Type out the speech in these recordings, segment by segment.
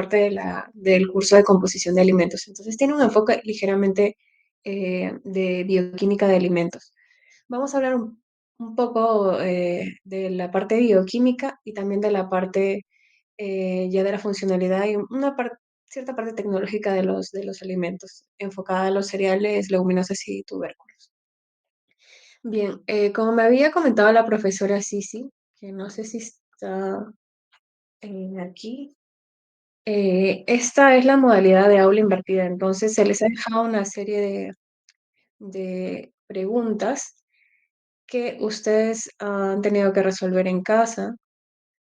parte del curso de composición de alimentos. Entonces tiene un enfoque ligeramente de bioquímica de alimentos. Vamos a hablar un poco de la parte bioquímica y también de la parte ya de la funcionalidad y cierta parte tecnológica de los alimentos, enfocada a los cereales, leguminosas y tubérculos. Bien, como me había comentado la profesora Sisi, que no sé si está aquí, esta es la modalidad de aula invertida. Entonces, se les ha dejado una serie de preguntas que ustedes han tenido que resolver en casa,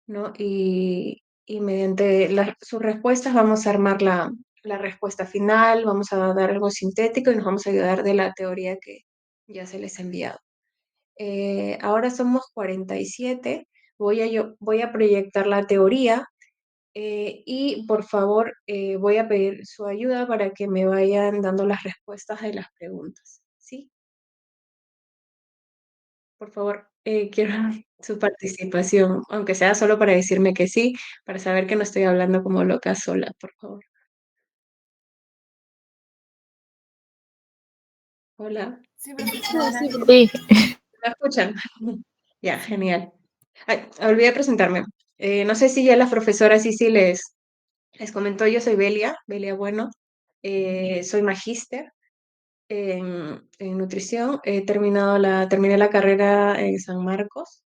¿no? Y mediante sus respuestas vamos a armar la respuesta final, vamos a dar algo sintético y nos vamos a ayudar de la teoría que ya se les ha enviado. Ahora somos 47. Voy a proyectar la teoría y por favor voy a pedir su ayuda para que me vayan dando las respuestas de las preguntas. ¿Sí? Por favor, quiero su participación, aunque sea solo para decirme que sí, para saber que no estoy hablando como loca sola, por favor. Hola, Sí, profesora. Sí, ¿me escuchan? Ya, genial. Ay, olvidé presentarme. No sé si ya las profesoras sí les comentó, yo soy Belia Bueno, soy magíster en nutrición, terminé la carrera en San Marcos,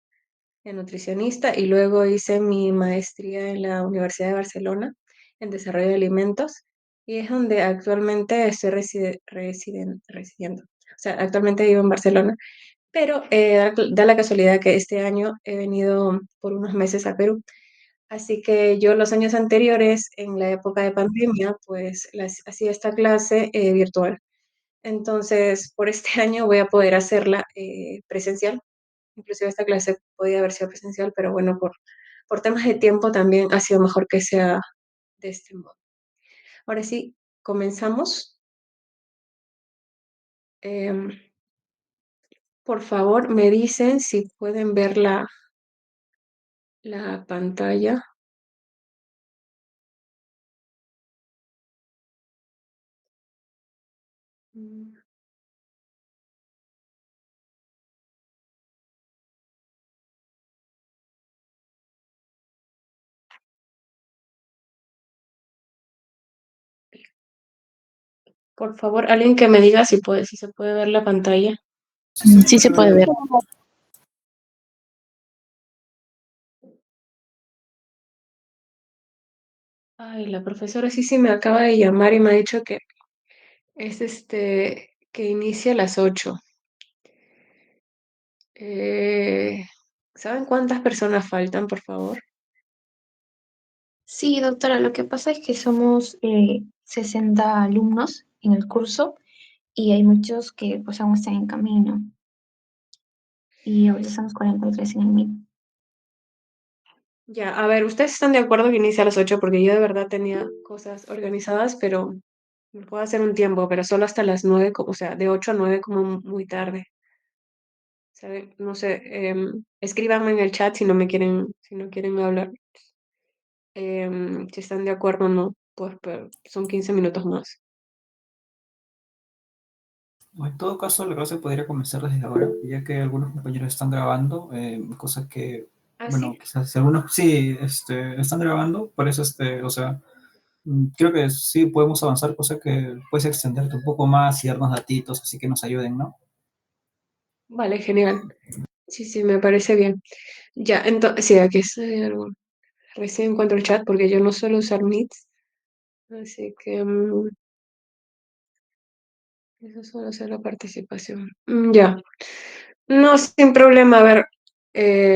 en nutricionista, y luego hice mi maestría en la Universidad de Barcelona en desarrollo de alimentos, y es donde actualmente estoy residiendo. O sea, actualmente vivo en Barcelona, pero da la casualidad que este año he venido por unos meses a Perú. Así que yo los años anteriores, en la época de pandemia, pues hacía esta clase virtual. Entonces, por este año voy a poder hacerla presencial. Inclusive esta clase podía haber sido presencial, pero bueno, por temas de tiempo también ha sido mejor que sea de este modo. Ahora sí, comenzamos. Em, por favor, me dicen si pueden ver la pantalla. Mm, Por favor, alguien que me diga si se puede ver la pantalla. sí se puede ver. Ay, la profesora sí me acaba de llamar y me ha dicho que es que inicia a las 8. Eh, ¿Saben cuántas personas faltan, por favor? Sí, doctora, lo que pasa es que somos 60 alumnos en el curso y hay muchos que pues aún están en camino y ahorita estamos 43 en el MIT. Ya, a ver, ¿ustedes están de acuerdo que inicie a las 8? Porque yo de verdad tenía cosas organizadas, pero me puedo hacer un tiempo, pero solo hasta las 9, o sea, de 8 a 9 como muy tarde. ¿Saben? No sé, escríbanme en el chat si no quieren hablar. Si están de acuerdo o no, pues pero son 15 minutos más. O en todo caso, la clase podría comenzar desde ahora, ya que algunos compañeros están grabando, cosas que, ¿Ah, bueno, sí? quizás algunos sí están grabando, por eso, o sea, creo que sí podemos avanzar, cosa que puedes extenderte un poco más y darnos datitos, así que nos ayuden, ¿no? Vale, genial. Sí, me parece bien. Ya, entonces, sí, aquí estoy. Recién encuentro el chat porque yo no suelo usar Meets, así que eso suele ser la participación. Ya, no, sin problema. A ver,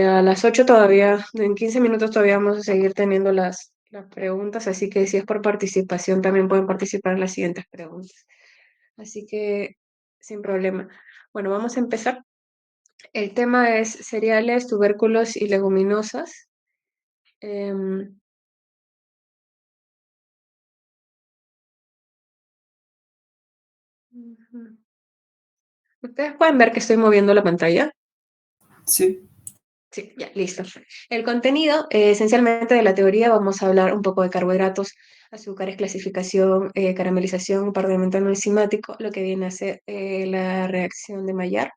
a las 8 todavía, en 15 minutos todavía vamos a seguir teniendo las preguntas, así que si es por participación también pueden participar en las siguientes preguntas. Así que sin problema. Bueno, vamos a empezar. El tema es cereales, tubérculos y leguminosas. Em, ujú. Ustedes pueden ver que estoy moviendo la pantalla. Sí, Sí, ya, listo. El contenido, esencialmente de la teoría, vamos a hablar un poco de carbohidratos, azúcares, clasificación, caramelización, par de mentano enzimático, lo que viene a ser la reacción de Maillard,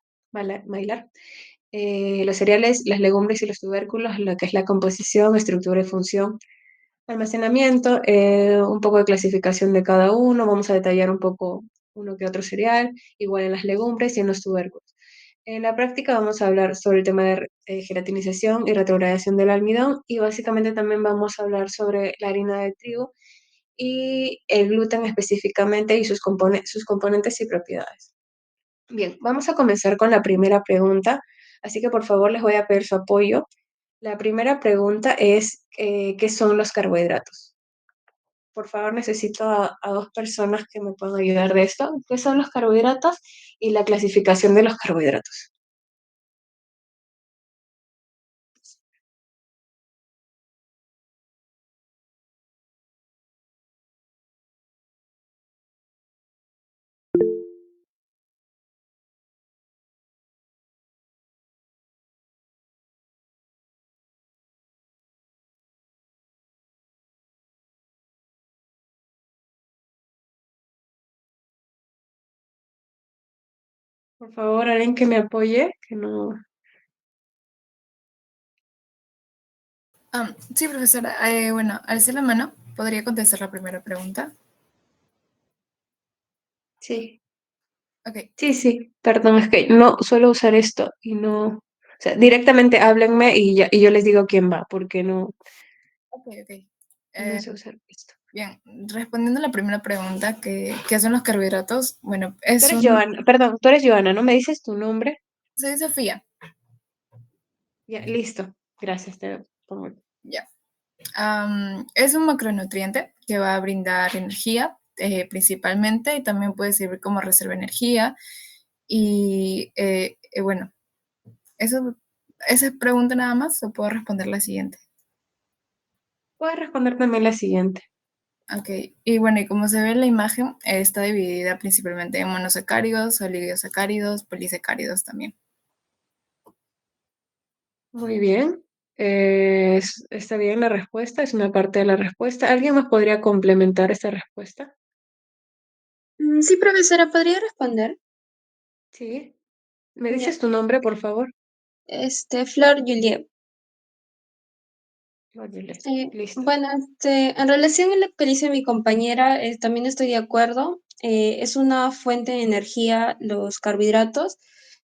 los cereales, las legumbres y los tubérculos, lo que es la composición, estructura y función, almacenamiento, un poco de clasificación de cada uno, vamos a detallar un poco uno que otro cereal, igual en las legumbres y en los tubérculos. En la práctica vamos a hablar sobre el tema de gelatinización y retrogradación del almidón y básicamente también vamos a hablar sobre la harina de trigo y el gluten específicamente y sus componentes y propiedades. Bien, vamos a comenzar con la primera pregunta, así que por favor les voy a pedir su apoyo. La primera pregunta es, ¿qué son los carbohidratos? Por favor, necesito a dos personas que me puedan ayudar de esto. ¿Qué son los carbohidratos y la clasificación de los carbohidratos? Por favor, alguien que me apoye, que no... Sí, profesora. Bueno, alcé la mano. ¿Podría contestar la primera pregunta? Sí, Ok, sí, perdón, es que no suelo usar esto y no... O sea, directamente háblenme y yo les digo quién va, porque ok. no sé usar esto. Bien, respondiendo a la primera pregunta, ¿qué son los carbohidratos? Bueno, Tú eres Joana, perdón, tú eres Joana, ¿no me dices tu nombre? soy Sofía. Ya, listo. Gracias, te pongo. Ya. Es un macronutriente que va a brindar energía principalmente y también puede servir como reserva de energía. Y bueno, eso, esa pregunta nada más, o puedo responder la siguiente. Puedes responder también la siguiente. Ok, y bueno, y como se ve en la imagen, está dividida principalmente en monosacáridos, oligosacáridos, polisacáridos también. Muy bien. Está bien la respuesta, es una parte de la respuesta. ¿Alguien más podría complementar esta respuesta? Sí, profesora, ¿podría responder? Sí. ¿Me Ya. dices tu nombre, por favor? Flor Juliet. Órale, listo. Bueno, en relación a lo que dice mi compañera, también estoy de acuerdo. Es una fuente de energía los carbohidratos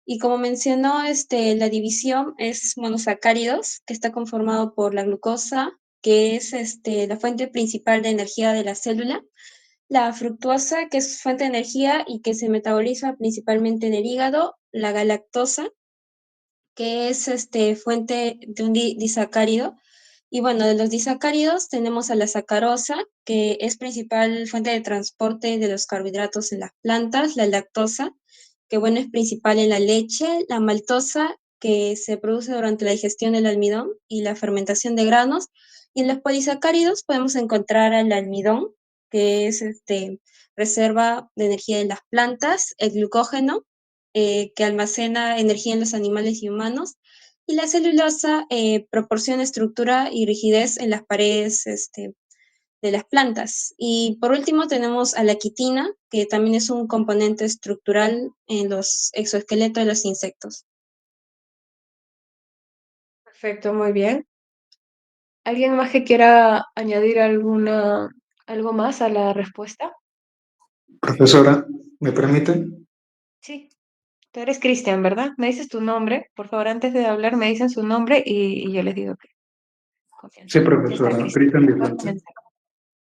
y como mencionó, la división es monosacáridos, que está conformado por la glucosa, que es la fuente principal de energía de la célula, la fructuosa, que es fuente de energía y que se metaboliza principalmente en el hígado, la galactosa, que es fuente de un disacárido. Y bueno, de los disacáridos tenemos a la sacarosa, que es principal fuente de transporte de los carbohidratos en las plantas, la lactosa, que bueno, es principal en la leche, la maltosa, que se produce durante la digestión del almidón y la fermentación de granos. Y en los polisacáridos podemos encontrar al almidón, que es reserva de energía de las plantas, el glucógeno, que almacena energía en los animales y humanos, y la celulosa proporciona estructura y rigidez en las paredes de las plantas. Y por último tenemos a la quitina, que también es un componente estructural en los exoesqueletos de los insectos. Perfecto, muy bien. ¿Alguien más que quiera añadir algo más a la respuesta? Profesora, ¿me permite? Sí. Tú eres Cristian, ¿verdad? Me dices tu nombre. Por favor, antes de hablar, me dicen su nombre y yo les digo que Sí, comiencen. Ya está, profesora, Cristian. Cristian Puedes Vicente. comenzar.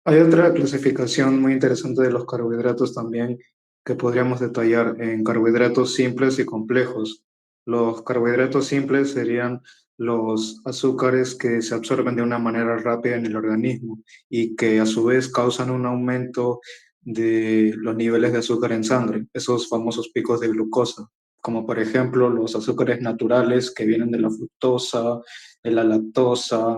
Hay otra clasificación muy interesante de los carbohidratos también que podríamos detallar en carbohidratos simples y complejos. Los carbohidratos simples serían los azúcares que se absorben de una manera rápida en el organismo y que a su vez causan un aumento de los niveles de azúcar en sangre, esos famosos picos de glucosa, como por ejemplo los azúcares naturales que vienen de la fructosa, de la lactosa,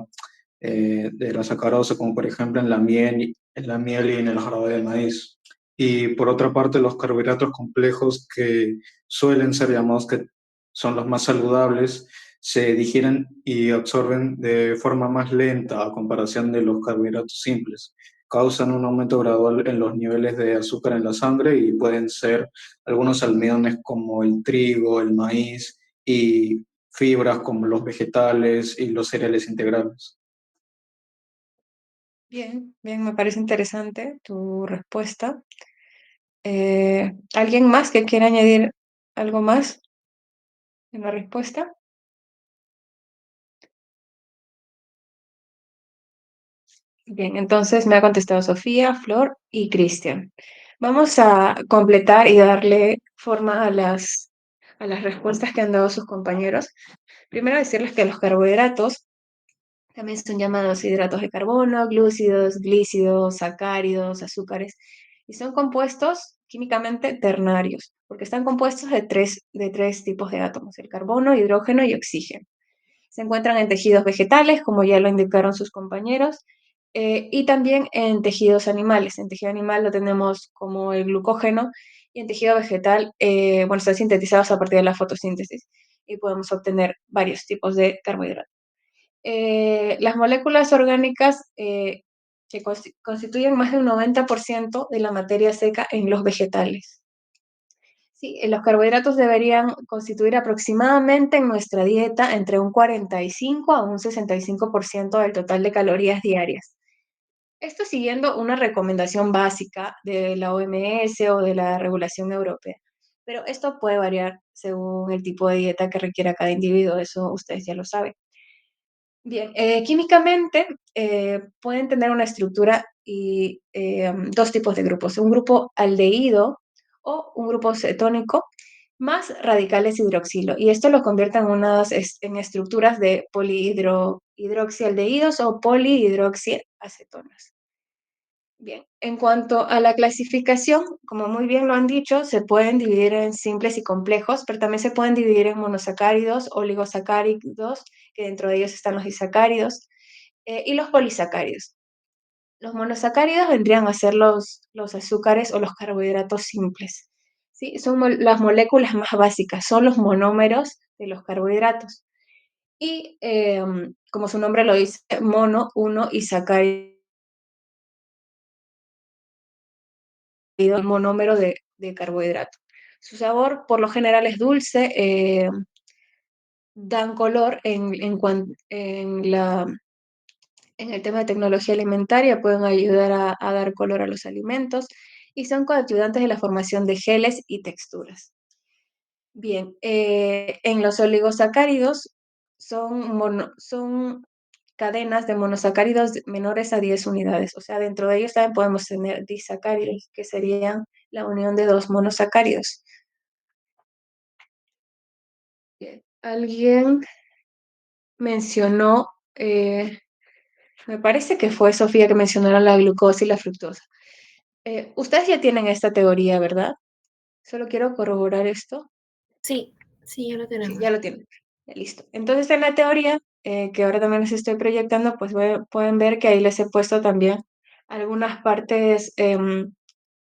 de la sacarosa, como por ejemplo en la miel y en el jarabe de maíz. Y por otra parte, los carbohidratos complejos que suelen ser llamados que son los más saludables, se digieren y absorben de forma más lenta a comparación de los carbohidratos simples. Causan un aumento gradual en los niveles de azúcar en la sangre y pueden ser algunos almidones como el trigo, el maíz y fibras como los vegetales y los cereales integrales. Bien, bien, me parece interesante tu respuesta. ¿Alguien más que quiera añadir algo más en la respuesta? Bien, entonces me ha contestado Sofía, Flor y Cristian. Vamos a completar y darle forma a las respuestas que han dado sus compañeros. Primero decirles que los carbohidratos también son llamados hidratos de carbono, glúcidos, glícidos, sacáridos, azúcares, y son compuestos químicamente ternarios, porque están compuestos de tres tipos de átomos, el carbono, hidrógeno y oxígeno. Se encuentran en tejidos vegetales, como ya lo indicaron sus compañeros, y también en tejidos animales. En tejido animal lo tenemos como el glucógeno y en tejido vegetal, bueno, están sintetizados a partir de la fotosíntesis y podemos obtener varios tipos de carbohidratos. Las moléculas orgánicas que constituyen más de un 90% de la materia seca en los vegetales. Sí, los carbohidratos deberían constituir aproximadamente en nuestra dieta entre un 45 a un 65% del total de calorías diarias. Esto siguiendo una recomendación básica de la OMS o de la regulación europea. Pero esto puede variar según el tipo de dieta que requiera cada individuo, eso ustedes ya lo saben. Bien, químicamente pueden tener una estructura y dos tipos de grupos, un grupo aldehído o un grupo cetónico más radicales hidroxilo. Y esto lo convierte en estructuras de polihidroxialdehídos o polihidroxiacetonas. Bien, en cuanto a la clasificación, como muy bien lo han dicho, se pueden dividir en simples y complejos, pero también se pueden dividir en monosacáridos, oligosacáridos, que dentro de ellos están los disacáridos, y los polisacáridos. Los monosacáridos vendrían a ser los azúcares o los carbohidratos simples. ¿Sí? Son las moléculas más básicas, son los monómeros de los carbohidratos. Y como su nombre lo dice, mono, uno y sacárido, el monómero de carbohidrato. Su sabor por lo general es dulce, dan color en el tema de tecnología alimentaria, pueden ayudar a dar color a los alimentos y son coayudantes de la formación de geles y texturas. Bien, en los oligosacáridos son cadenas de monosacáridos menores a 10 unidades. O sea, dentro de ellos también podemos tener disacáridos, que serían la unión de dos monosacáridos. Bien, alguien mencionó, me parece que fue Sofía que mencionó la glucosa y la fructosa. Ustedes ya tienen esta teoría, ¿verdad? Solo quiero corroborar esto. Sí, sí, ya lo Sí, tenemos. ya lo tienen. Ya, listo. Entonces, en la teoría, que ahora también les estoy proyectando, pues pueden ver que ahí les he puesto también algunas partes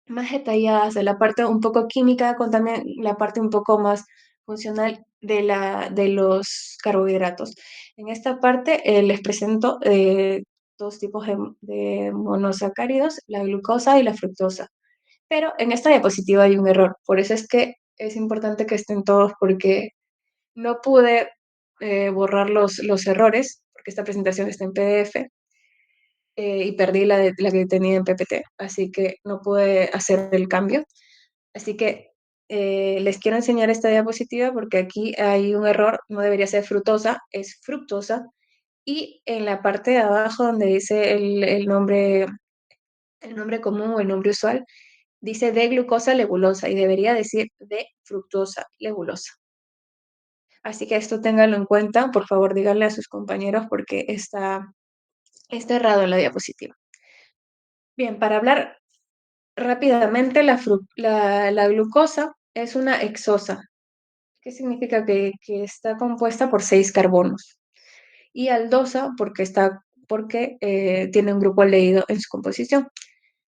más detalladas de la parte un poco química, con también la parte un poco más funcional de los carbohidratos. En esta parte les presento dos tipos de monosacáridos, la glucosa y la fructosa. Pero en esta diapositiva hay un error, por eso es que es importante que estén todos porque no pude borrar los errores, porque esta presentación está en PDF, y perdí la que tenía en PPT, así que no pude hacer el cambio. Así que les quiero enseñar esta diapositiva porque aquí hay un error, no debería ser frutosa, es fructosa. Y en la parte de abajo donde dice el nombre común o el nombre usual, dice de glucosa lebulosa y debería decir de fructosa lebulosa. Así que esto ténganlo en cuenta, por favor díganle a sus compañeros porque está errado en la diapositiva. Bien, para hablar rápidamente, la glucosa es una hexosa. ¿Qué significa? Que está compuesta por 6 carbonos. Y aldosa porque tiene un grupo aldehído en su composición.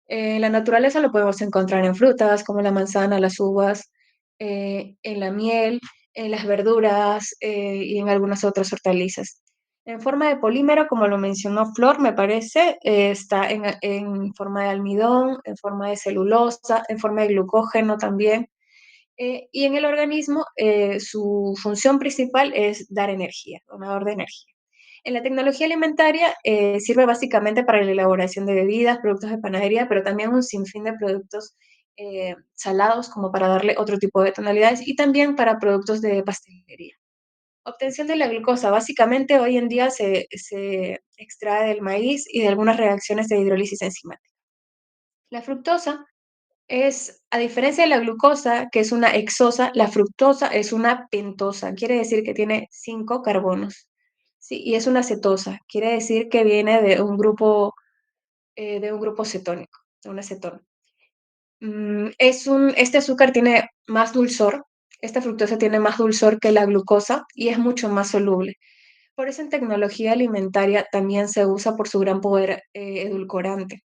En la naturaleza lo podemos encontrar en frutas como la manzana, las uvas, en la miel, en las verduras y en algunas otras hortalizas. En forma de polímero, como lo mencionó Flor, me parece, está en forma de almidón, en forma de celulosa, en forma de glucógeno también. Y en el organismo, su función principal es dar energía, donador de energía. En la tecnología alimentaria sirve básicamente para la elaboración de bebidas, productos de panadería, pero también un sinfín de productos salados como para darle otro tipo de tonalidades y también para productos de pastelería. Obtención de la glucosa. Básicamente hoy en día se extrae del maíz y de algunas reacciones de hidrólisis enzimática. La fructosa es, a diferencia de la glucosa, que es una hexosa, la fructosa es una pentosa, quiere decir que tiene 5 carbonos. Sí, y es una cetosa, quiere decir que viene de un grupo cetónico, de un acetón. Este azúcar tiene más dulzor, esta fructosa tiene más dulzor que la glucosa y es mucho más soluble. Por eso en tecnología alimentaria también se usa por su gran poder edulcorante.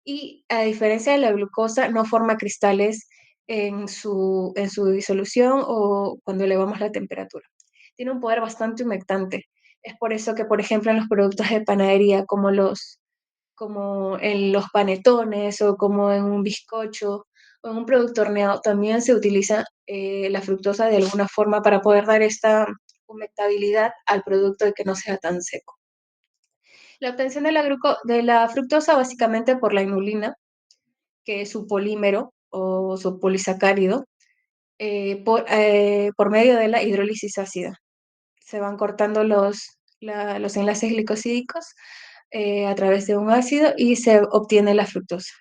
Y a diferencia de la glucosa, no forma cristales en su disolución o cuando elevamos la temperatura. Tiene un poder bastante humectante. Es por eso que, por ejemplo, en los productos de panadería, como en los panetones o como en un bizcocho o en un producto horneado, también se utiliza la fructosa de alguna forma para poder dar esta humectabilidad al producto y que no sea tan seco. La obtención de la fructosa básicamente por la inulina, que es su polímero o su polisacárido, por medio de la hidrólisis ácida. Se van cortando los enlaces glicosídicos a través de un ácido y se obtiene la fructosa.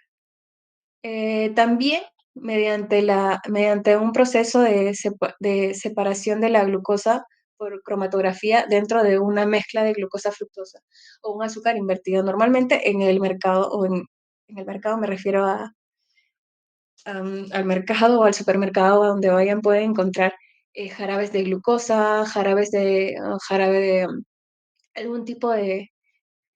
También mediante un proceso de separación de la glucosa por cromatografía dentro de una mezcla de glucosa fructosa o un azúcar invertido. Normalmente en el mercado, en el mercado me refiero al mercado o al supermercado, a donde vayan, pueden encontrar jarabes de glucosa, jarabe de algún tipo de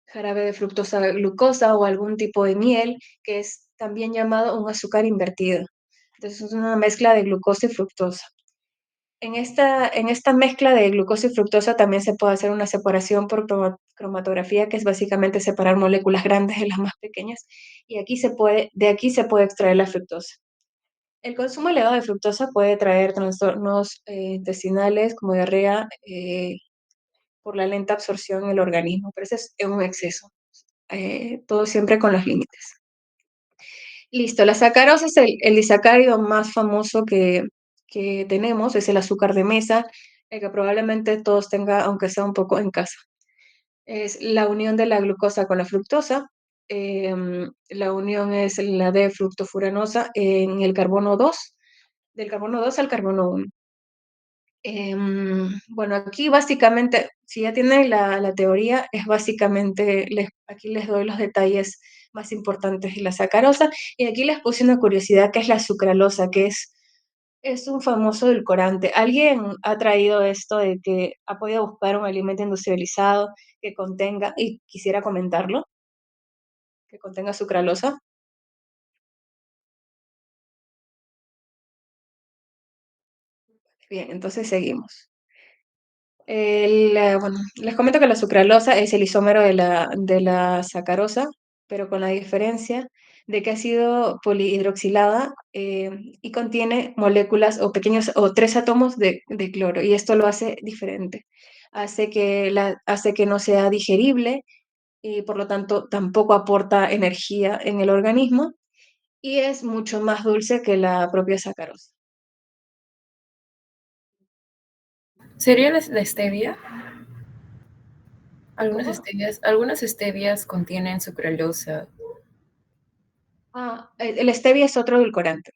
jarabe de fructosa glucosa o algún tipo de miel, que es también llamado un azúcar invertido. Entonces es una mezcla de glucosa y fructosa. En esta mezcla de glucosa y fructosa también se puede hacer una separación por cromatografía, que es básicamente separar moléculas grandes de las más pequeñas, y de aquí se puede extraer la fructosa. El consumo elevado de fructosa puede traer trastornos intestinales como diarrea por la lenta absorción en el organismo, pero ese es un exceso. Todo siempre con los límites. Listo, la sacarosa es el disacárido más famoso que tenemos, es el azúcar de mesa, el que probablemente todos tengan, aunque sea un poco en casa. Es la unión de la glucosa con la fructosa. La unión es la de fructofuranosa en el carbono 2, del carbono 2 al carbono 1. Bueno, aquí básicamente, si ya tienen la teoría, es básicamente, aquí les doy los detalles más importantes de la sacarosa, y aquí les puse una curiosidad que es la sucralosa, que es un famoso edulcorante. ¿Alguien ha traído esto de que ha podido buscar un alimento industrializado que contenga, y quisiera comentarlo, que contenga sucralosa? Bien, entonces seguimos. Bueno, les comento que la sucralosa es el isómero de la sacarosa, pero con la diferencia de que ha sido polihidroxilada y contiene moléculas o pequeños o 3 átomos de cloro, y esto lo hace diferente. Hace que no sea digerible y por lo tanto tampoco aporta energía en el organismo y es mucho más dulce que la propia sacarosa. ¿Sería la stevia? ¿Cómo? Algunas stevias contienen sucralosa. El stevia es otro edulcorante.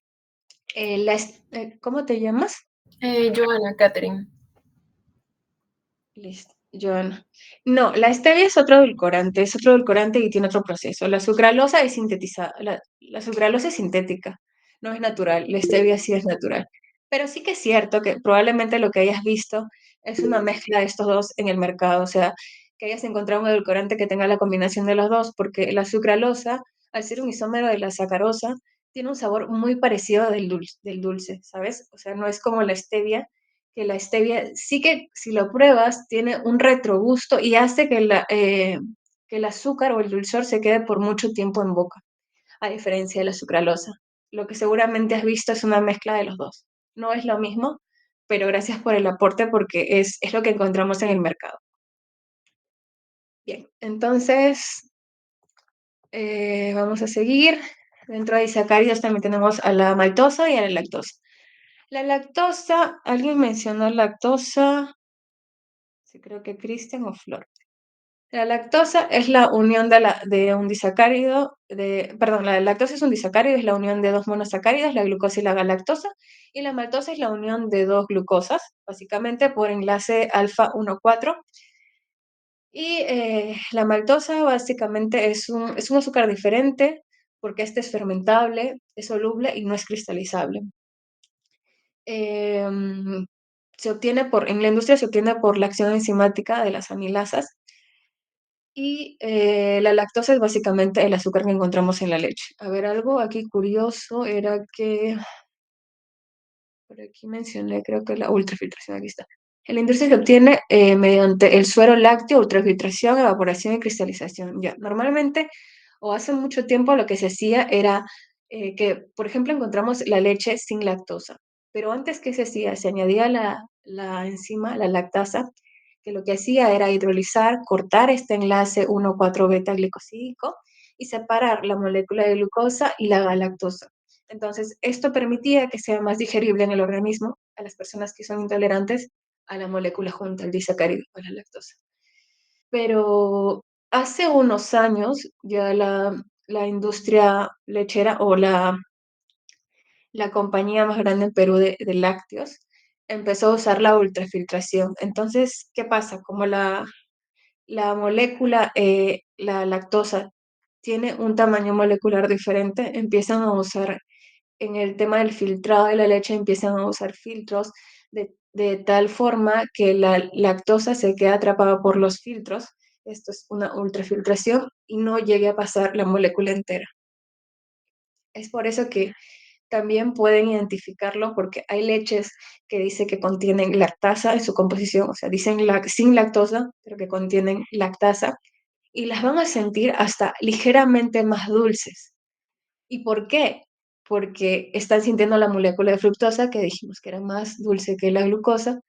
¿Cómo te llamas? Joana, Catherine. Listo, Joana. No, la stevia es otro edulcorante y tiene otro proceso. La sucralosa es sintetizada, la sucralosa es sintética, no es natural. La stevia sí es natural. Pero sí que es cierto que probablemente lo que hayas visto es una mezcla de estos dos en el mercado, o sea, que hayas encontrado un edulcorante que tenga la combinación de los dos, porque la sucralosa, al ser un isómero de la sacarosa, tiene un sabor muy parecido del dulce, ¿sabes? O sea, no es como la stevia, que la stevia sí que si lo pruebas tiene un retrogusto y hace que el azúcar o el dulzor se quede por mucho tiempo en boca, a diferencia de la sucralosa. Lo que seguramente has visto es una mezcla de los dos. No es lo mismo, pero gracias por el aporte porque es lo que encontramos en el mercado. Bien, entonces vamos a seguir. Dentro de disacáridos también tenemos a la maltosa y a la lactosa. La lactosa, alguien mencionó lactosa, sí creo que Cristian o Flor. La lactosa es la unión de un disacárido, perdón, la lactosa es un disacárido, es la unión de dos monosacáridos, la glucosa y la galactosa, y la maltosa es la unión de dos glucosas, básicamente por enlace alfa 1,4. Y la maltosa básicamente es un azúcar diferente porque este es fermentable, es soluble y no es cristalizable. Em, en la industria se obtiene por la acción enzimática de las amilasas y la lactosa es básicamente el azúcar que encontramos en la leche. A ver, algo aquí curioso era que por aquí mencioné, creo que la ultrafiltración, aquí está. En la industria se obtiene mediante el suero lácteo, ultrafiltración, evaporación y cristalización. Ya, normalmente, o hace mucho tiempo, lo que se hacía era que, por ejemplo, encontramos la leche sin lactosa. Pero antes, ¿qué se hacía? Se añadía la enzima, la lactasa, que lo que hacía era hidrolizar, cortar este enlace 1,4-beta glicosídico y separar la molécula de glucosa y la galactosa. Entonces, esto permitía que sea más digerible en el organismo a las personas que son intolerantes a la molécula junta, al disacárido o a la lactosa. Pero hace unos años ya la industria lechera o la compañía más grande en Perú de lácteos empezó a usar la ultrafiltración. Entonces, ¿qué pasa? Como la molécula, la lactosa, tiene un tamaño molecular diferente, empiezan a usar en el tema del filtrado de la leche empiezan a usar filtros de tal forma que la lactosa se queda atrapada por los filtros. Esto es una ultrafiltración y no llegue a pasar la molécula entera. Es por eso que también pueden identificarlo porque hay leches que dice que contienen lactasa en su composición, o sea, dicen sin lactosa, pero que contienen lactasa y las van a sentir hasta ligeramente más dulces. ¿Y por qué? Porque están sintiendo la molécula de fructosa, que dijimos que era más dulce que la glucosa,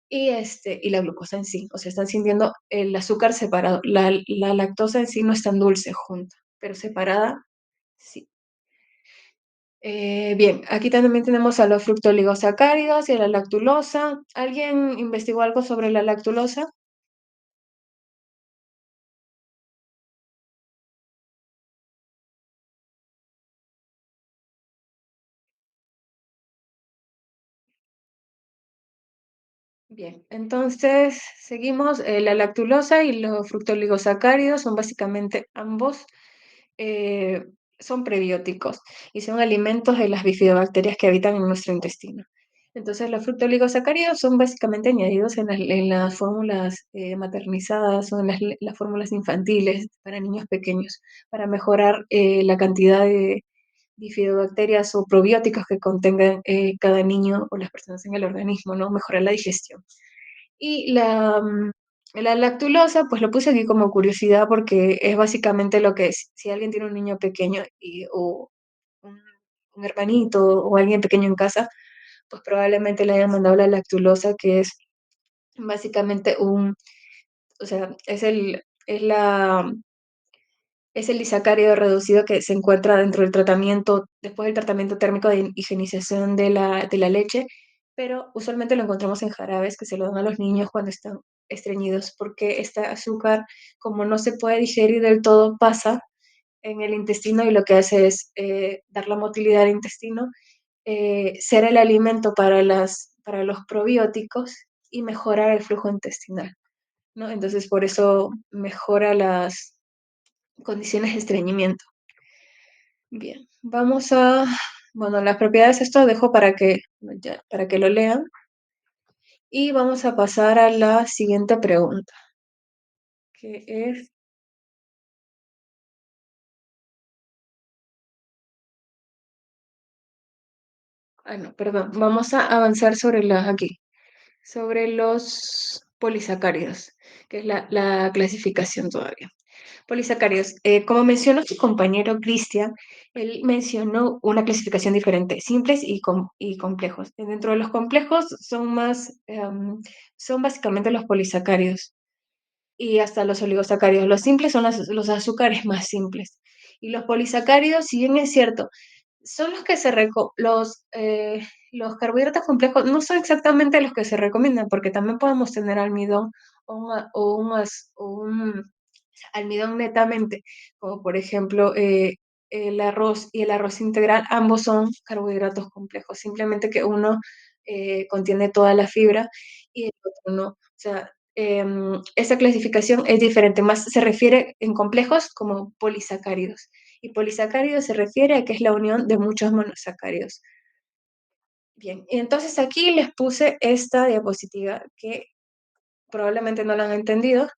y la glucosa en sí. O sea, están sintiendo el azúcar separado. La lactosa en sí no es tan dulce junta, pero separada, sí. Bien, aquí también tenemos a los fructooligosacáridos y a la lactulosa. ¿Alguien investigó algo sobre la lactulosa? Bien, entonces seguimos. La lactulosa y los fructooligosacáridos son básicamente ambos, eh, son prebióticos y son alimentos de las bifidobacterias que habitan en nuestro intestino. Entonces, los fructooligosacáridos son básicamente añadidos en las fórmulas maternizadas o en las fórmulas infantiles para niños pequeños, para mejorar la cantidad de bifidobacterias o probióticos que contengan cada niño o las personas en el organismo, ¿no? Mejorar la digestión. Y la lactulosa, pues lo puse aquí como curiosidad porque es básicamente lo que es, si alguien tiene un niño pequeño o un, un hermanito o alguien pequeño en casa, pues probablemente le hayan mandado la lactulosa, que es básicamente o sea, es el disacárido reducido que se encuentra dentro del tratamiento, después del tratamiento térmico de higienización de la leche, pero usualmente lo encontramos en jarabes que se lo dan a los niños cuando están estreñidos, porque este azúcar, como no se puede digerir del todo, pasa en el intestino y lo que hace es dar la motilidad al intestino, ser el alimento para los probióticos y mejorar el flujo intestinal, ¿no? Entonces, por eso mejora las condiciones de estreñimiento. Bien, bueno, las propiedades, esto dejo para que lo lean. Y vamos a pasar a la siguiente pregunta, que es, no, perdón, vamos a avanzar sobre aquí. sobre los polisacáridos, que es la clasificación todavía. Polisacáridos. Como mencionó su compañero Cristian, él mencionó una clasificación diferente, simples y complejos. Dentro de los complejos son básicamente los polisacáridos y hasta los oligosacáridos. Los simples son los azúcares más simples. Y los polisacáridos, si bien es cierto, son los que los carbohidratos complejos no son exactamente los que se recomiendan, porque también podemos tener almidón o un almidón netamente, como por ejemplo el arroz y el arroz integral, ambos son carbohidratos complejos, simplemente que uno contiene toda la fibra y el otro no. O sea, esa clasificación es diferente, más se refiere en complejos como polisacáridos. Y polisacáridos se refiere a que es la unión de muchos monosacáridos. Bien, y entonces aquí les puse esta diapositiva que probablemente no la han entendido,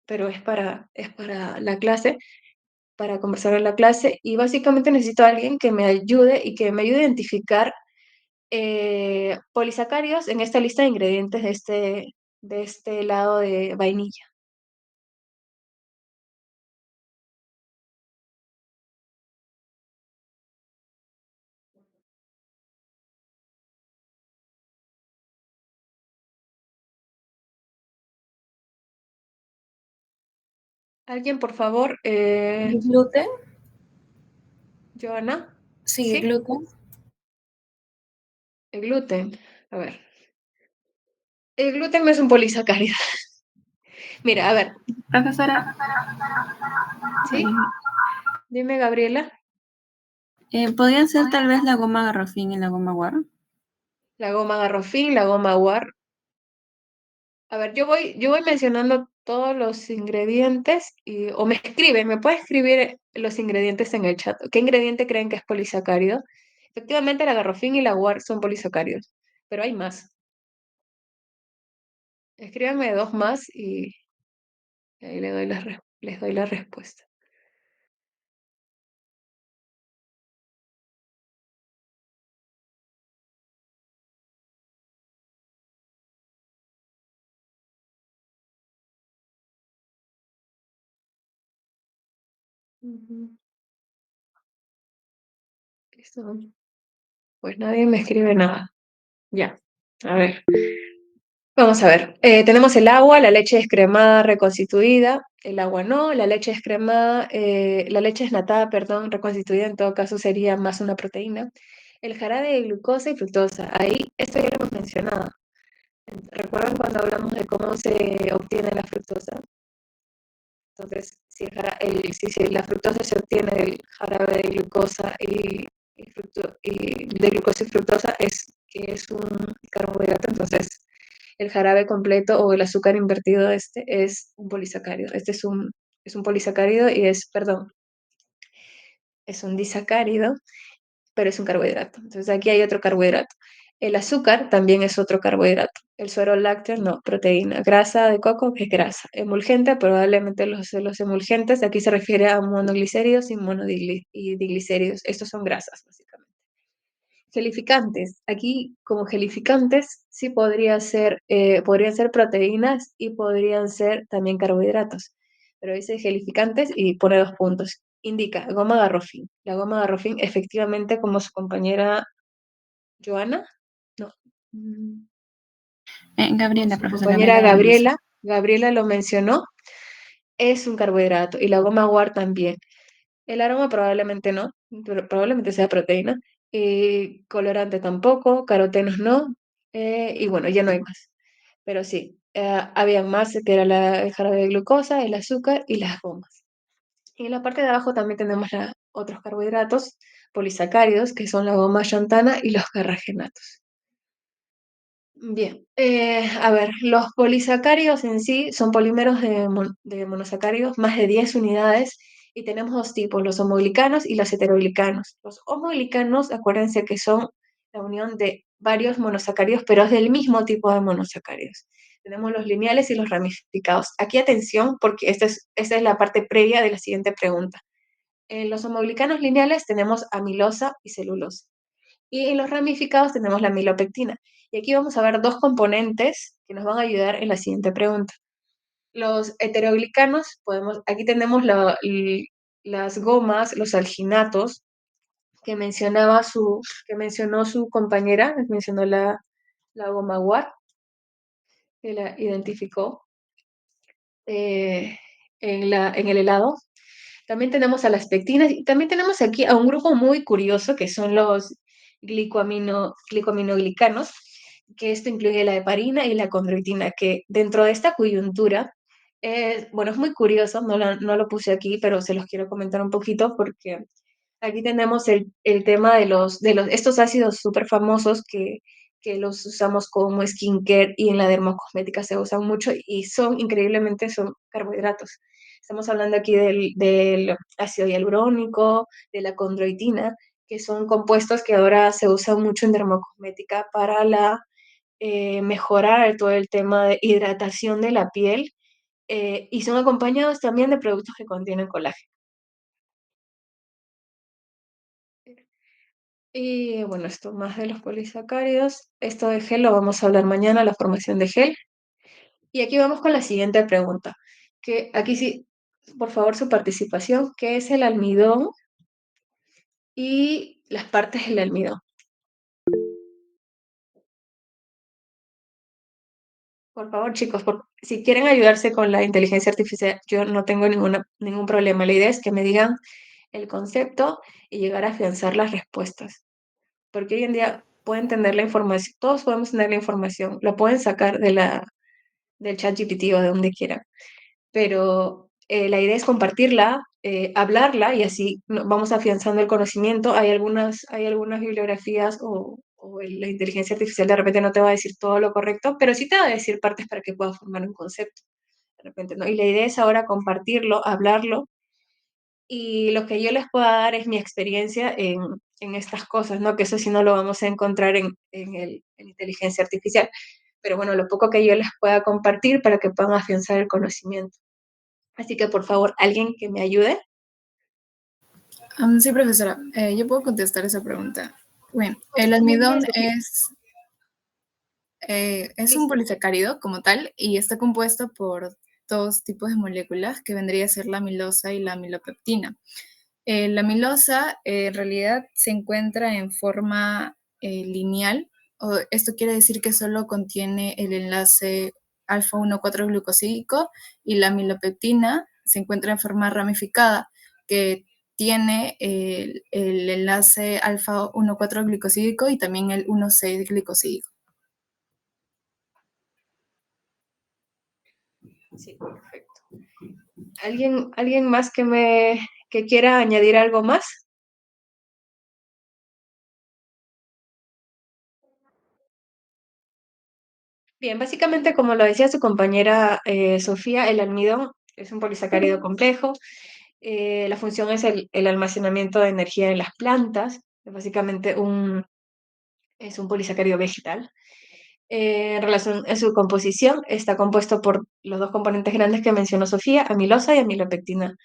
pero es para la clase, para conversar en la clase, y básicamente necesito a alguien que me ayude y que me ayude a identificar polisacáridos en esta lista de ingredientes de este helado de vainilla. ¿Alguien, por favor? ¿Gluten? Joana. Sí, ¿Sí? gluten. El gluten. A ver. El gluten no es un polisacárido. Mira, a ver. Profesora, ¿Sí? Dime, Gabriela. ¿podría ser tal vez la goma garrofín y la goma guar? La goma garrofín, la goma guar. A ver, yo voy mencionando todos los ingredientes o me puede escribir los ingredientes en el chat. ¿Qué ingrediente creen que es polisacárido? Efectivamente, la garrofín y la guar son polisacáridos, pero hay más. Escríbanme dos más y ahí les doy la respuesta. Ujú. Listo. Pues nadie me escribe nada. Ya, a ver. Vamos a ver, tenemos el agua, la leche descremada reconstituida, el agua no, la leche descremada, la leche desnatada, perdón, reconstituida en todo caso sería más una proteína. El jarabe de glucosa y fructosa, ahí esto ya lo hemos mencionado. ¿Recuerdan cuando hablamos de cómo se obtiene la fructosa? Entonces, si la fructosa se obtiene del jarabe de glucosa y de glucosa y fructosa, que es un carbohidrato, entonces el jarabe completo o el azúcar invertido es un polisacárido. Este es un polisacárido perdón, es un disacárido, pero es un carbohidrato. Entonces aquí hay otro carbohidrato. El azúcar también es otro carbohidrato. El suero lácteo, no, proteína. Grasa de coco es grasa. Emulgente, probablemente los emulgentes, aquí se refiere a monoglicéridos y monoglicéridos. Estos son grasas, básicamente. Gelificantes. Aquí, como gelificantes, sí podrían ser proteínas y podrían ser también carbohidratos. Pero dice gelificantes y pone 2 puntos. Indica goma garrofín. La goma garrofín, efectivamente, como su compañera Joana, no, como Gabriela, su profesora, compañera Gabriela lo dice. Gabriela lo mencionó, es un carbohidrato. Y la goma guar también. El aroma probablemente no, pero probablemente sea proteína. Colorante tampoco, carotenos no. Y bueno, ya no hay más. Pero sí, había más que era el jarabe de glucosa, el azúcar y las gomas. Y en la parte de abajo también tenemos otros carbohidratos polisacáridos, que son la goma xantana y los carragenatos. Bien, a ver, los polisacáridos en sí son polímeros de monosacáridos, más de 10 unidades, y tenemos dos tipos, los homoglicanos y los heteroglicanos. Los homoglicanos, acuérdense que son la unión de varios monosacáridos, pero es del mismo tipo de monosacáridos. Tenemos los lineales y los ramificados. Aquí atención, porque esta es la parte previa de la siguiente pregunta. En los homoglicanos lineales tenemos amilosa y celulosa. Y en los ramificados tenemos la amilopectina. Y aquí vamos a ver dos componentes que nos van a ayudar en la siguiente pregunta. Los heteroglicanos, aquí tenemos las gomas, los alginatos, que mencionó su compañera, mencionó la goma guar, que la identificó en el helado. También tenemos a las pectinas y también tenemos aquí a un grupo muy curioso que son los glicoaminoglicanos, que esto incluye la heparina y la condroitina, que dentro de esta coyuntura, bueno, es muy curioso, no lo puse aquí, pero se los quiero comentar un poquito porque aquí tenemos el tema de estos ácidos súper famosos que los usamos como skincare y en la dermocosmética se usan mucho y increíblemente son carbohidratos. Estamos hablando aquí del ácido hialurónico, de la condroitina, que son compuestos que ahora se usan mucho en dermocosmética para mejorar todo el tema de hidratación de la piel y son acompañados también de productos que contienen colágeno. Y bueno, esto más de los polisacáridos. Esto de gel lo vamos a hablar mañana, la formación de gel. Y aquí vamos con la siguiente pregunta, que aquí sí, por favor, su participación. ¿Qué es el almidón y las partes del almidón? Por favor, chicos, si quieren ayudarse con la inteligencia artificial, yo no tengo ningún problema. La idea es que me digan el concepto y llegar a afianzar las respuestas. Porque hoy en día pueden tener la información, todos podemos tener la información, la pueden sacar del chat GPT o de donde quieran, pero la idea es compartirla, hablarla y así vamos afianzando el conocimiento. Hay algunas bibliografías o la inteligencia artificial de repente no te va a decir todo lo correcto, pero sí te va a decir partes para que puedas formar un concepto. De repente, ¿no? Y la idea es ahora compartirlo, hablarlo y lo que yo les pueda dar es mi experiencia en estas cosas, ¿no? Que eso sí no lo vamos a encontrar en inteligencia artificial. Pero bueno, lo poco que yo les pueda compartir para que puedan afianzar el conocimiento. Así que por favor, alguien que me ayude. Sí, profesora, yo puedo contestar esa pregunta. Bueno, el Justamente almidón Sofía. es un polisacárido como tal y está compuesto por dos tipos de moléculas que vendría a ser la amilosa y la amilopectina. La amilosa en realidad se encuentra en forma lineal, esto quiere decir que solo contiene el enlace alfa 1,4 glucosídico y la amilopectina se encuentra en forma ramificada, que tiene el enlace alfa 1,4 glucosídico y también el 1,6 glicosídico. Sí, perfecto. ¿Alguien más que quiera añadir algo más? Bien, básicamente, como lo decía su compañera Sofía, el almidón es un polisacárido complejo. La función es el almacenamiento de energía en las plantas. Básicamente es un polisacárido vegetal. En relación a su composición, está compuesto por los dos componentes grandes que mencionó Sofía, amilosa y amilopectina.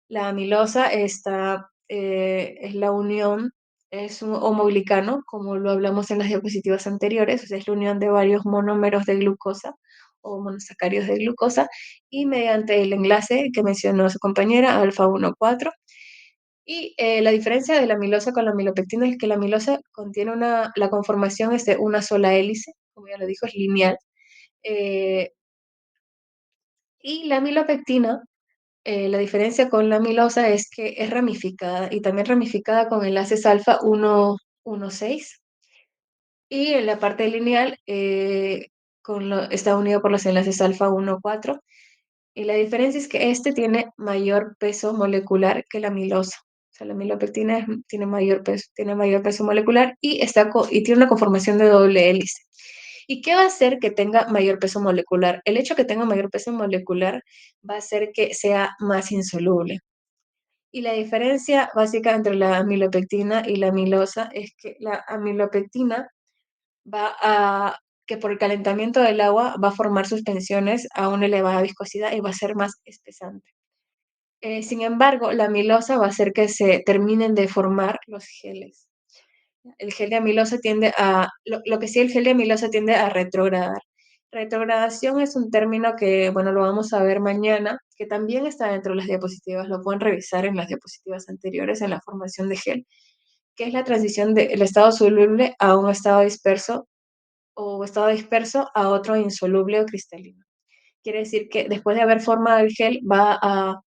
La amilosa es la unión, es un homoglicano, como lo hablamos en las diapositivas anteriores, o sea, es la unión de varios monómeros de glucosa o monosacáridos de glucosa, y mediante el enlace que mencionó su compañera, alfa 1,4. Y la diferencia de la amilosa con la amilopectina es que la amilosa contiene la conformación es de una sola hélice, como ya lo dijo, es lineal, eh, y la amilopectina la diferencia con la amilosa es que es ramificada y también ramificada con enlaces alfa 1,6 y en la parte lineal está unido por los enlaces alfa 1,4 y la diferencia es que este tiene mayor peso molecular que la amilosa. O sea, la amilopectina tiene mayor peso molecular y tiene una conformación de doble hélice. ¿Y qué va a hacer que tenga mayor peso molecular? El hecho que tenga mayor peso molecular va a hacer que sea más insoluble. Y la diferencia básica entre la amilopectina y la amilosa es que la amilopectina va a, que por el calentamiento del agua va a formar suspensiones a una elevada viscosidad y va a ser más espesante. Sin embargo, la amilosa va a hacer que se terminen de formar los geles. El gel de amilosa tiende lo que sí el gel de amilosa tiende a retrogradar. Retrogradación es un término que, bueno, lo vamos a ver mañana, que también está dentro de las diapositivas, lo pueden revisar en las diapositivas anteriores en la formación de gel, que es la transición del estado soluble a un estado disperso o estado disperso a otro insoluble o cristalino. Quiere decir que después de haber formado el gel va a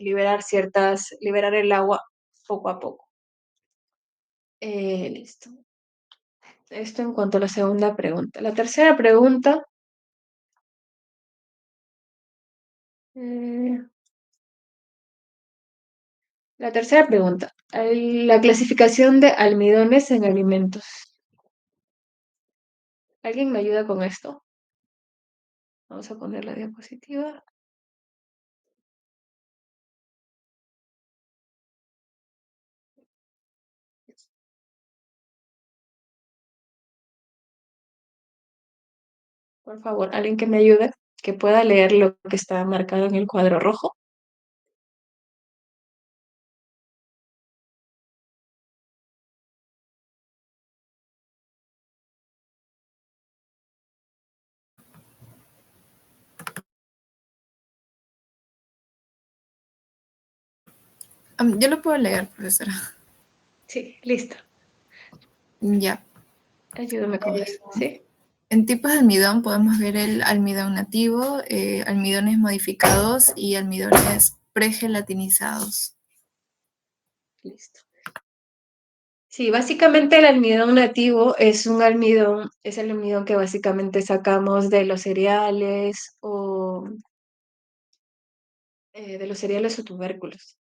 liberar el agua poco a poco. Listo. Esto en cuanto a la segunda pregunta. La tercera pregunta. eh, la tercera pregunta. La clasificación de almidones en alimentos. ¿Alguien me ayuda con esto? Vamos a poner la diapositiva. Por favor, alguien que me ayude, que pueda leer lo que está marcado en el cuadro rojo. Yo lo puedo leer, profesora. Sí, listo. Ya. Ayúdame con eso, ¿sí? En tipos de almidón podemos ver el almidón nativo, almidones modificados y almidones pregelatinizados. Listo. Sí, básicamente el almidón nativo es el almidón que básicamente sacamos de los cereales o de los cereales o tubérculos,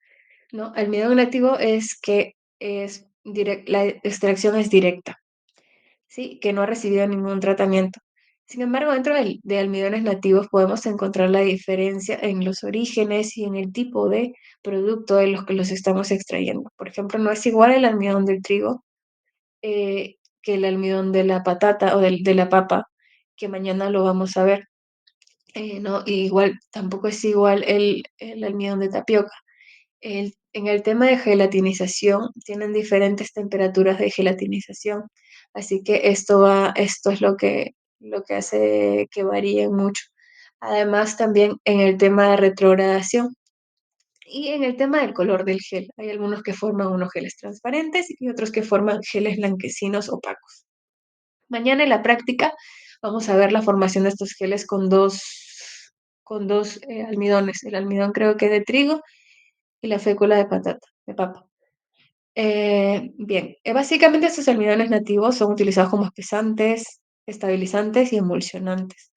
¿no? Almidón nativo es que la extracción es directa, ¿sí? Que no ha recibido ningún tratamiento. Sin embargo, dentro de almidones nativos podemos encontrar la diferencia en los orígenes y en el tipo de producto de los que los estamos extrayendo. Por ejemplo, no es igual el almidón del trigo que el almidón de la patata o de la papa, que mañana lo vamos a ver. No, y igual, tampoco es igual el almidón de tapioca. En el tema de gelatinización, tienen diferentes temperaturas de gelatinización, así que esto es lo que hace que varíen mucho. Además, también en el tema de retrogradación y en el tema del color del gel, hay algunos que forman unos geles transparentes y otros que forman geles blanquecinos opacos. Mañana en la práctica vamos a ver la formación de estos geles con dos almidones, el almidón creo que de trigo y la fécula de patata, de papa. Bien, básicamente estos almidones nativos son utilizados como espesantes, estabilizantes y emulsionantes.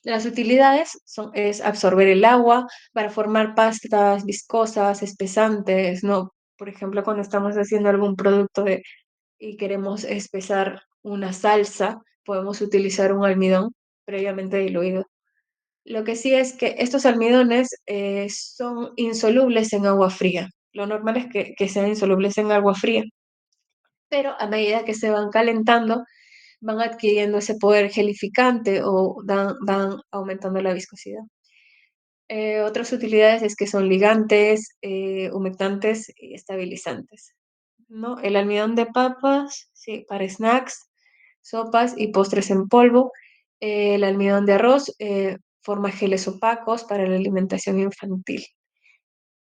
Las utilidades es absorber el agua para formar pastas viscosas, espesantes, ¿no? Por ejemplo, cuando estamos haciendo algún producto y queremos espesar una salsa, podemos utilizar un almidón previamente diluido. Lo que sí es que estos almidones son insolubles en agua fría. Lo normal es que sean insolubles en agua fría, pero a medida que se van calentando, van adquiriendo ese poder gelificante o van aumentando la viscosidad. Otras utilidades es que son ligantes, humectantes y estabilizantes, ¿no? El almidón de papas, sí, para snacks, sopas y postres en polvo. El almidón de arroz forma geles opacos para la alimentación infantil.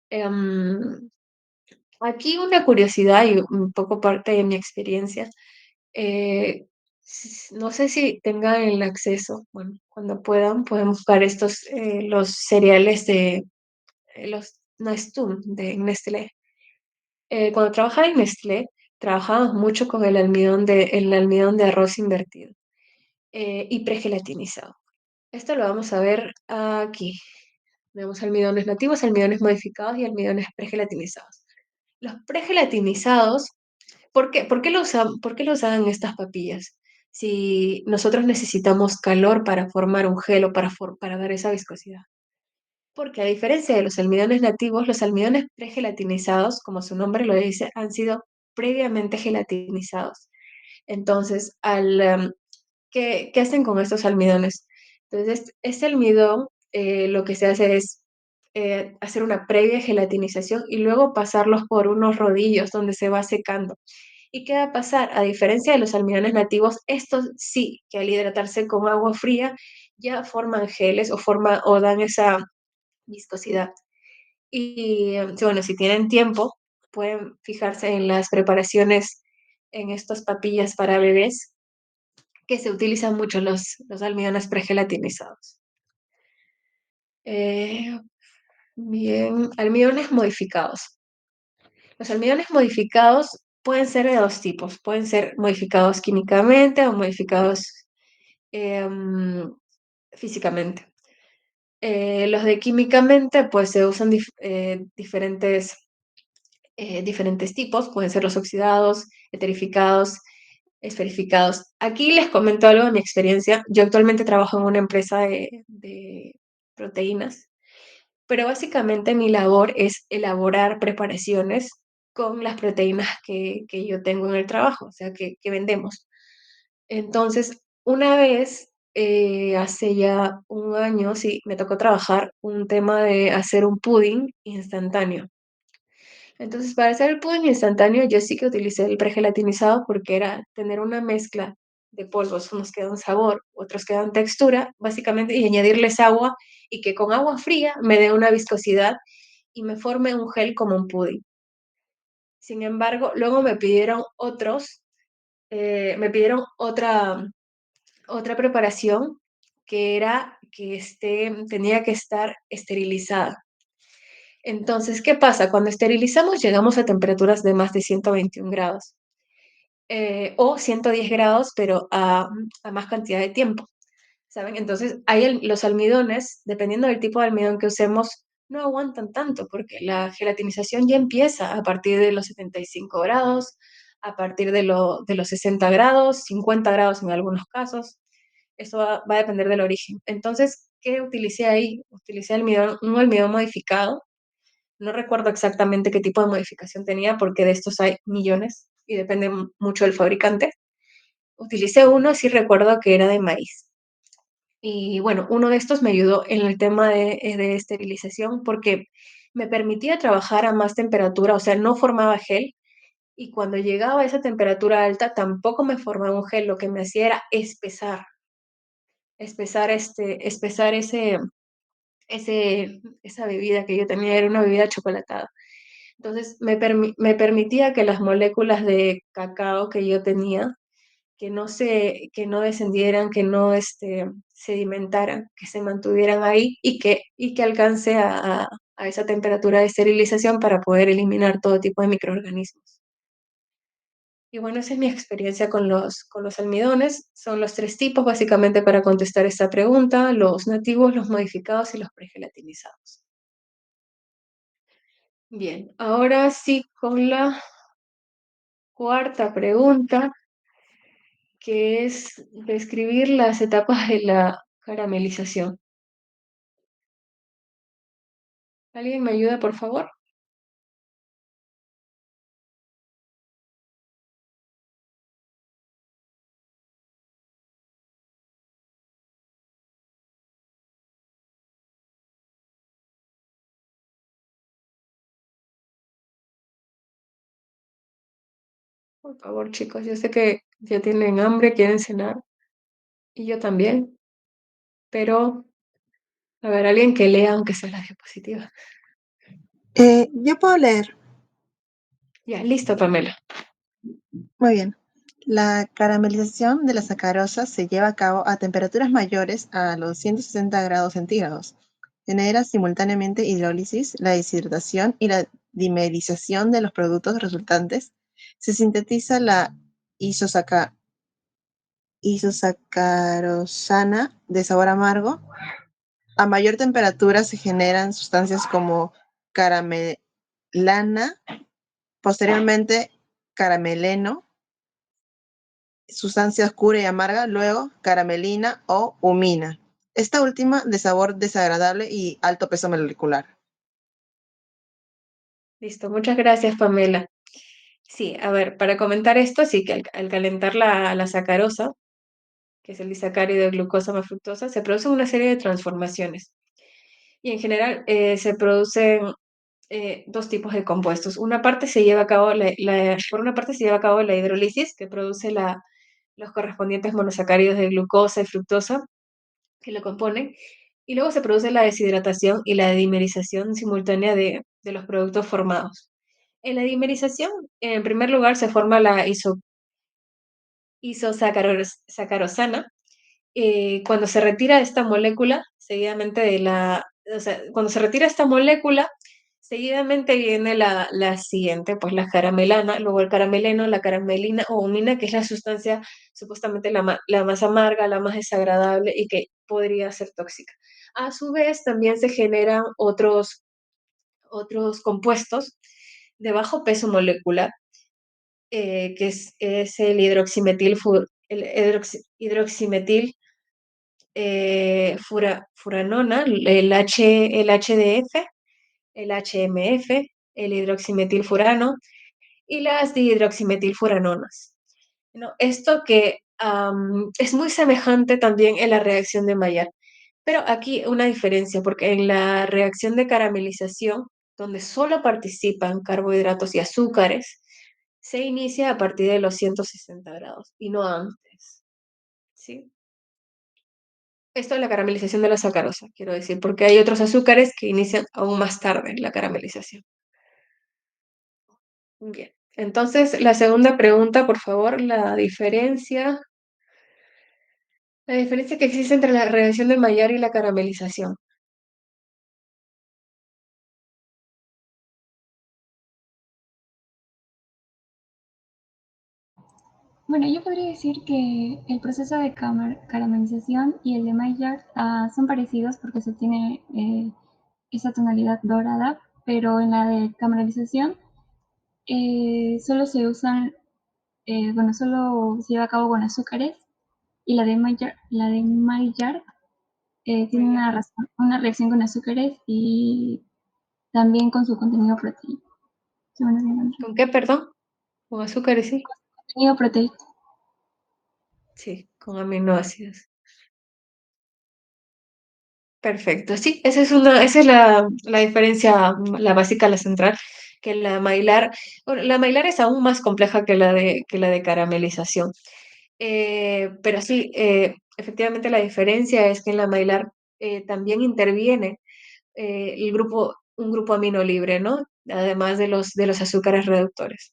Em, Aquí una curiosidad y un poco parte de mi experiencia. No sé si tengan el acceso, bueno, cuando puedan, pueden buscar los cereales los Nestum de Nestlé. Cuando trabajaba en Nestlé, trabajábamos mucho con el almidón de arroz invertido y pregelatinizado. Esto lo vamos a ver aquí. Vemos almidones nativos, almidones modificados y almidones pregelatinizados. Los pregelatinizados, por qué lo usan estas papillas? Si nosotros necesitamos calor para formar un gel o para dar esa viscosidad. Porque a diferencia de los almidones nativos, los almidones pregelatinizados, como su nombre lo dice, han sido previamente gelatinizados. Entonces, ¿qué hacen con estos almidones? Entonces, este almidón lo que se hace es hacer una previa gelatinización y luego pasarlos por unos rodillos donde se va secando. ¿Y qué va a pasar? A diferencia de los almidones nativos, estos sí que al hidratarse con agua fría ya forman geles o dan esa viscosidad. Y bueno, si tienen tiempo, pueden fijarse en las preparaciones en estas papillas para bebés, que se utilizan mucho los almidones pregelatinizados. Eh, bien, almidones modificados. Los almidones modificados pueden ser de dos tipos. Pueden ser modificados químicamente o modificados em, físicamente. Los de químicamente, pues se usan diferentes tipos, pueden ser los oxidados, eterificados, esferificados. Aquí les comento algo de mi experiencia. Yo actualmente trabajo en una empresa de proteínas, pero básicamente mi labor es elaborar preparaciones con las proteínas que yo tengo en el trabajo, o sea, que vendemos. Entonces, una vez, hace ya un año, sí, me tocó trabajar un tema de hacer un pudding instantáneo. Entonces, para hacer el pudding instantáneo, yo sí que utilicé el pregelatinizado porque era tener una mezcla de polvos, unos que dan sabor, otros que dan textura, básicamente, y añadirles agua y que con agua fría me dé una viscosidad y me forme un gel como un pudding. Sin embargo, luego me pidieron otra preparación que era que tenía que estar esterilizada. Entonces, ¿qué pasa? Cuando esterilizamos llegamos a temperaturas de más de 121 grados o 110 grados, pero a más cantidad de tiempo, ¿saben? Entonces, los almidones, dependiendo del tipo de almidón que usemos, no aguantan tanto porque la gelatinización ya empieza a partir de los 75 grados, a partir de los 60 grados, 50 grados en algunos casos. Eso va a depender del origen. Entonces, ¿qué utilicé ahí? Utilicé un almidón modificado. No recuerdo exactamente qué tipo de modificación tenía porque de estos hay millones y depende mucho del fabricante. Utilicé uno, sí recuerdo que era de maíz. Y bueno, uno de estos me ayudó en el tema de esterilización porque me permitía trabajar a más temperatura, o sea, no formaba gel. Y cuando llegaba a esa temperatura alta, tampoco me formaba un gel, lo que me hacía era espesar esa bebida que yo tenía, era una bebida chocolatada. Entonces me permitía que las moléculas de cacao que yo tenía, que no descendieran, que no sedimentaran, que se mantuvieran ahí y que alcance a esa temperatura de esterilización para poder eliminar todo tipo de microorganismos. Y bueno, esa es mi experiencia con los almidones. Son los tres tipos, básicamente, para contestar esta pregunta: los nativos, los modificados y los pregelatinizados. Bien, ahora sí con la cuarta pregunta, que es describir las etapas de la caramelización. ¿Alguien me ayuda, por favor? Por favor, chicos, yo sé que ya tienen hambre, quieren cenar, y yo también, pero, a ver, alguien que lea aunque sea la diapositiva. Yo puedo leer. Ya, listo, Pamela. Muy bien. La caramelización de la sacarosa se lleva a cabo a temperaturas mayores a los 160 grados centígrados. Genera simultáneamente hidrólisis, la deshidratación y la dimerización de los productos resultantes. Se sintetiza la isosacarosana de sabor amargo. A mayor temperatura se generan sustancias como caramelana, posteriormente carameleno, sustancia oscura y amarga, luego caramelina o humina. Esta última de sabor desagradable y alto peso molecular. Listo, muchas gracias, Pamela. Sí, a ver, para comentar esto, sí que al calentar la sacarosa, que es el disacárido de glucosa más fructosa, se producen una serie de transformaciones. Y en general se producen dos tipos de compuestos. Una parte se lleva a cabo por una parte se lleva a cabo la hidrólisis, que produce los correspondientes monosacáridos de glucosa y fructosa que lo componen, y luego se produce la deshidratación y la dimerización simultánea de los productos formados. En la dimerización, en primer lugar, se forma la isosacarosana. Cuando se retira esta molécula, seguidamente o sea, cuando se retira esta molécula, seguidamente viene la siguiente, pues la caramelana, luego el carameleno, la caramelina o umina, que es la sustancia supuestamente la más amarga, la más desagradable y que podría ser tóxica. A su vez, también se generan otros compuestos de bajo peso molecular, que es el hidroximetil furanona, el HDF, el HMF, el hidroximetilfurano y las dihidroximetilfuranonas, ¿no? Esto que es muy semejante también en la reacción de Maillard, pero aquí una diferencia, porque en la reacción de caramelización, donde solo participan carbohidratos y azúcares, se inicia a partir de los 160 grados y no antes, ¿sí? Esto es la caramelización de la sacarosa, quiero decir, porque hay otros azúcares que inician aún más tarde la caramelización. Bien, entonces la segunda pregunta, por favor, la diferencia que existe entre la reacción de Maillard y la caramelización. Bueno, yo podría decir que el proceso de caramelización y el de Maillard son parecidos porque se tiene esa tonalidad dorada, pero en la de caramelización solo se usan, bueno, solo se lleva a cabo con azúcares y la de Maillard tiene Maillard. una reacción con azúcares y también con su contenido proteico. ¿Con qué, perdón? ¿Con azúcares, sí? Contenido proteico. Sí, con aminoácidos. Perfecto, sí, esa es la diferencia, la básica, la central, que bueno, la Maillard es aún más compleja que la de caramelización. Pero sí, efectivamente la diferencia es que en la Maillard también interviene un grupo amino libre, ¿no? Además de los azúcares reductores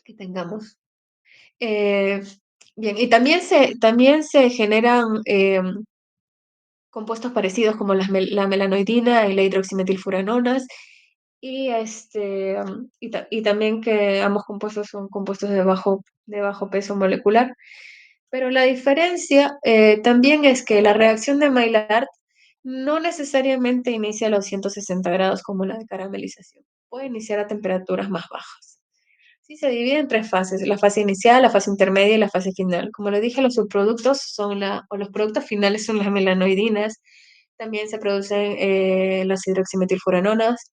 que tengamos. Eh, bien, y también se generan compuestos parecidos como la melanoidina y la hidroximetilfuranonas, y también que ambos compuestos son compuestos de bajo peso molecular. Pero la diferencia también es que la reacción de Maillard no necesariamente inicia a los 160 grados como la de caramelización. Puede iniciar a temperaturas más bajas. Sí, se divide en tres fases: la fase inicial, la fase intermedia y la fase final. Como les dije, los subproductos o los productos finales son las melanoidinas. También se producen las hidroximetilfuranonas